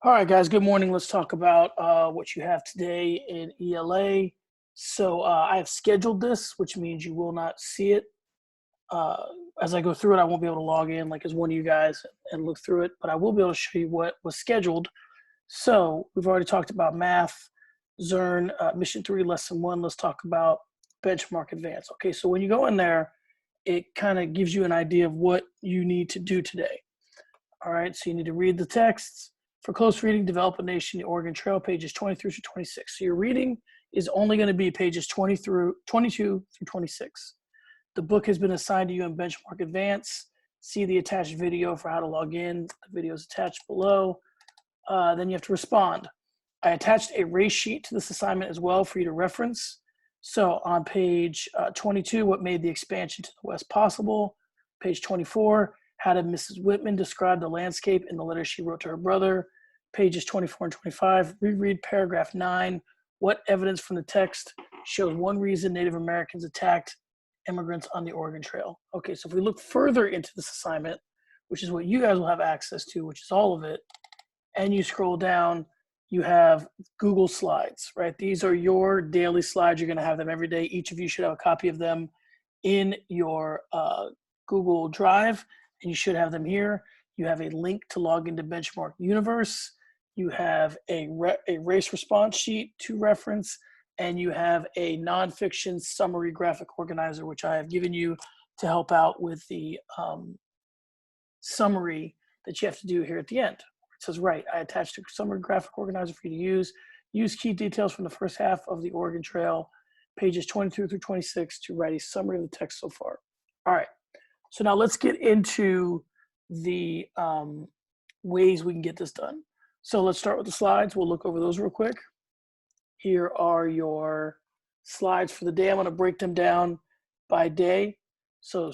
All right, guys, good morning. Let's talk about what you have today in ELA. I have scheduled this, which means you will not see it. Uh, as I go through it, I won't be able to log in like as one of you guys and look through it, but I will be able to show you what was scheduled. So we've already talked about math, Zern, Mission 3, Lesson 1. Let's talk about Benchmark Advance. Okay, so when you go in there, it kind of gives you an idea of what you need to do today. All right, so you need to read the texts. For close reading, develop a nation, the Oregon Trail, pages 23 through 26. So your reading is only going to be pages 22 through 26. The book has been assigned to you in Benchmark Advance. See the attached video for how to log in. The video is attached below. Then you have to respond. I attached a race sheet to this assignment as well for you to reference. So on page 22, what made the expansion to the west possible? Page 24, how did Mrs. Whitman describe the landscape in the letter she wrote to her brother? Pages 24 and 25, reread paragraph 9. What evidence from the text shows one reason Native Americans attacked immigrants on the Oregon Trail? Okay, so if we look further into this assignment, which is what you guys will have access to, which is all of it, and you scroll down, you have Google Slides, right? These are your daily slides. You're going to have them every day. Each of you should have a copy of them in your Google Drive, and you should have them here. You have a link to log into Benchmark Universe. You have a race response sheet to reference, and you have a nonfiction summary graphic organizer, which I have given you to help out with the summary that you have to do here at the end. It says, right, I attached a summary graphic organizer for you to use. Use key details from the first half of the Oregon Trail, pages 22 through 26, to write a summary of the text so far. All right, so now let's get into the ways we can get this done. So let's start with the slides. We'll look over those real quick. Here are your slides for the day. I'm going to break them down by day. So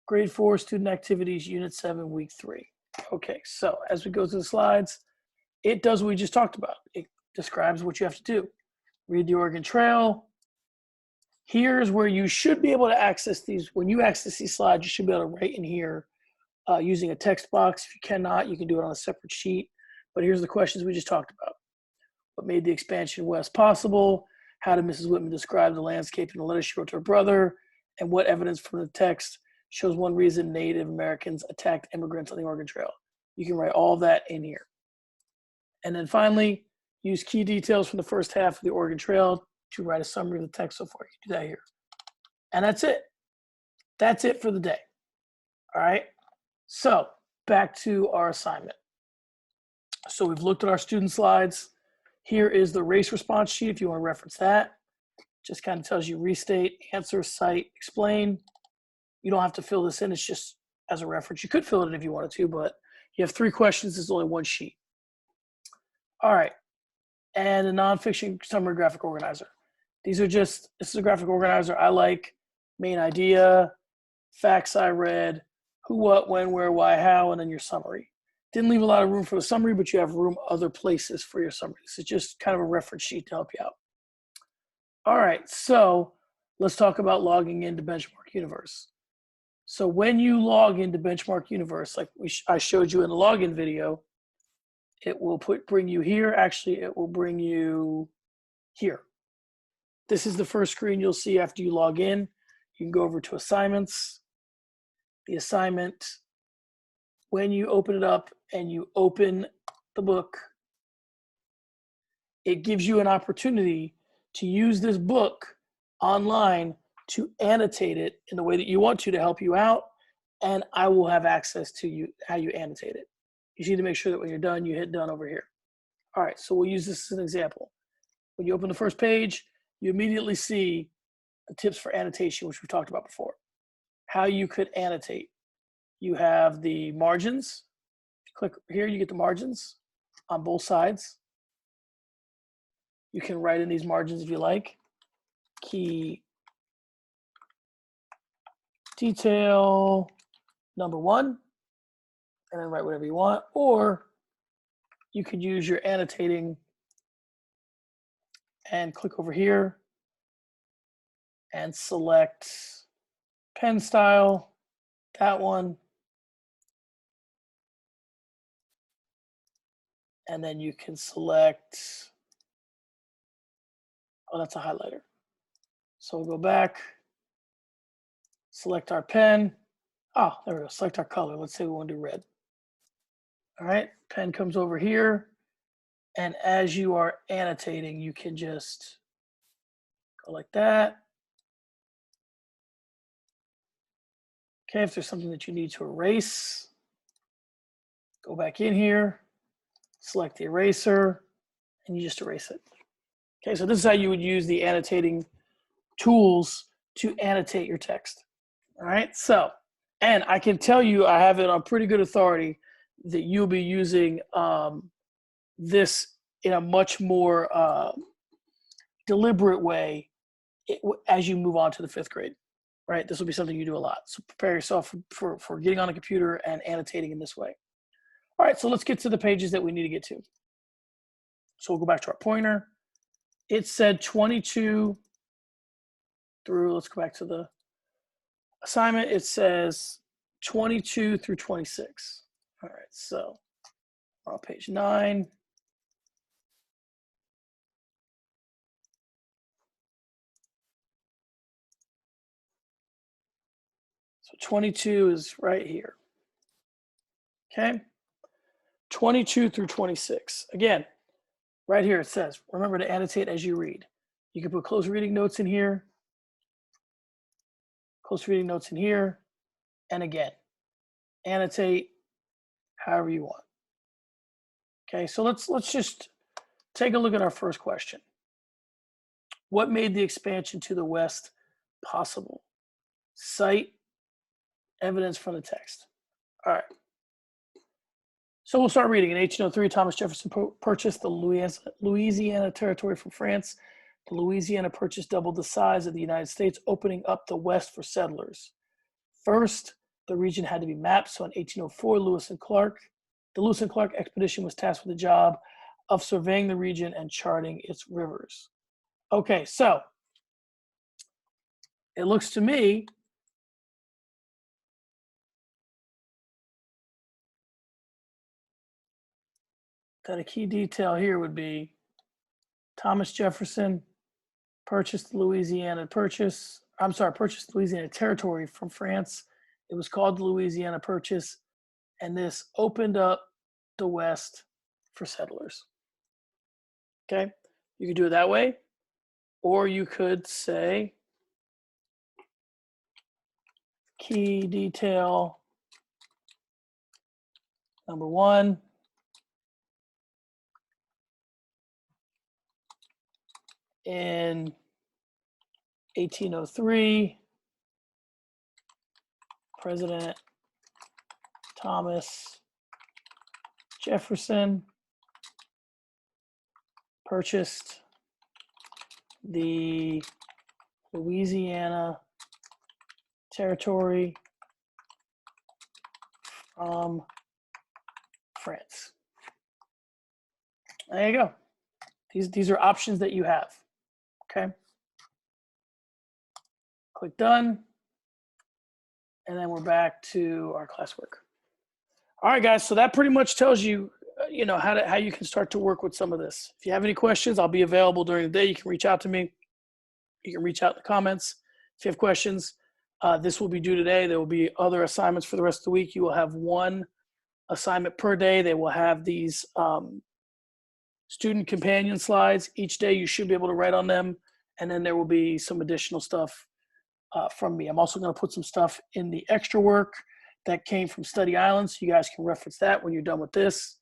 grade 4 student activities, unit 7, week 3. Okay, so as we go through the slides, it does what we just talked about. It describes what you have to do. Read the Oregon Trail. Here's where you should be able to access these. When you access these slides, you should be able to write in here using a text box. If you cannot, you can do it on a separate sheet. But here's the questions we just talked about. What made the expansion west possible? How did Mrs. Whitman describe the landscape in the letter she wrote to her brother? And what evidence from the text shows one reason Native Americans attacked immigrants on the Oregon Trail? You can write all that in here. And then finally, use key details from the first half of the Oregon Trail to write a summary of the text so far. You can do that here. And that's it. That's it for the day. All right. So back to our assignment. So we've looked at our student slides. Here is the race response sheet if you want to reference that. Just kind of tells you restate, answer, cite, explain. You don't have to fill this in. It's just as a reference. You could fill it in if you wanted to, but you have 3 questions. There's only 1 sheet. All right. And a nonfiction summary graphic organizer. This is a graphic organizer I like. Main idea, facts I read, who, what, when, where, why, how, and then your summary. Didn't leave a lot of room for the summary, but you have room other places for your summary. This is just kind of a reference sheet to help you out. All right, so let's talk about logging into Benchmark Universe. So when you log into Benchmark Universe, like I showed you in the login video, it will bring you here. Actually, it will bring you here. This is the first screen you'll see after you log in. You can go over to assignments. The assignment, when you open it up and you open the book, it gives you an opportunity to use this book online to annotate it in the way that you want to help you out, and I will have access to how you annotate it. You need to make sure that when you're done, you hit done over here. All right, so we'll use this as an example. When you open the first page, you immediately see the tips for annotation, which we've talked about before. How you could annotate. You have the margins. Click here, you get the margins on both sides. You can write in these margins if you like. Key detail number 1, and then write whatever you want. Or you could use your annotating and click over here and select pen style, that one. And then you can select, oh, that's a highlighter. So we'll go back, select our pen. Oh, there we go, select our color. Let's say we want to do red. All right, pen comes over here. And as you are annotating, you can just go like that. Okay, if there's something that you need to erase, go back in here, select the eraser, and you just erase it. Okay, so this is how you would use the annotating tools to annotate your text. All right, so, and I can tell you, I have it on pretty good authority that you'll be using this in a much more deliberate way as you move on to the 5th grade, right? This will be something you do a lot. So prepare yourself for getting on a computer and annotating in this way. All right, so let's get to the pages that we need to get to. So we'll go back to our pointer. It said 22 through, let's go back to the assignment. It says 22 through 26. All right, so we're on page 9. So 22 is right here. Okay. 22 through 26. Again, right here it says, remember to annotate as you read. You can put close reading notes in here, close reading notes in here, and again, annotate however you want. Okay, so let's just take a look at our first question. What made the expansion to the west possible? Cite evidence from the text. All right. So we'll start reading. In 1803, Thomas Jefferson purchased the Louisiana Territory from France. The Louisiana Purchase doubled the size of the United States, opening up the West for settlers. First, the region had to be mapped. So in 1804, the Lewis and Clark expedition was tasked with the job of surveying the region and charting its rivers. Okay, so it looks to me that a key detail here would be Thomas Jefferson purchased the Louisiana Territory from France. It was called the Louisiana Purchase, and this opened up the West for settlers. Okay, you could do it that way, or you could say key detail number 1. In 1803, President Thomas Jefferson purchased the Louisiana Territory from France. There you go. These are options that you have. Okay. Click done. And then we're back to our classwork. All right, guys. So that pretty much tells you, how you can start to work with some of this. If you have any questions, I'll be available during the day. You can reach out to me. You can reach out in the comments. If you have questions, this will be due today. There will be other assignments for the rest of the week. You will have 1 assignment per day. They will have these student companion slides. Each day you should be able to write on them. And then there will be some additional stuff from me. I'm also going to put some stuff in the extra work that came from Study Island, so you guys can reference that when you're done with this.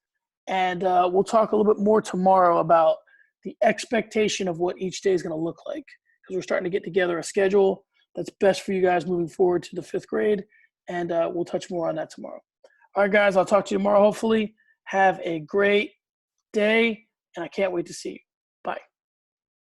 And we'll talk a little bit more tomorrow about the expectation of what each day is going to look like, because we're starting to get together a schedule that's best for you guys moving forward to the 5th grade. And we'll touch more on that tomorrow. All right, guys, I'll talk to you tomorrow, hopefully. Have a great day, and I can't wait to see you.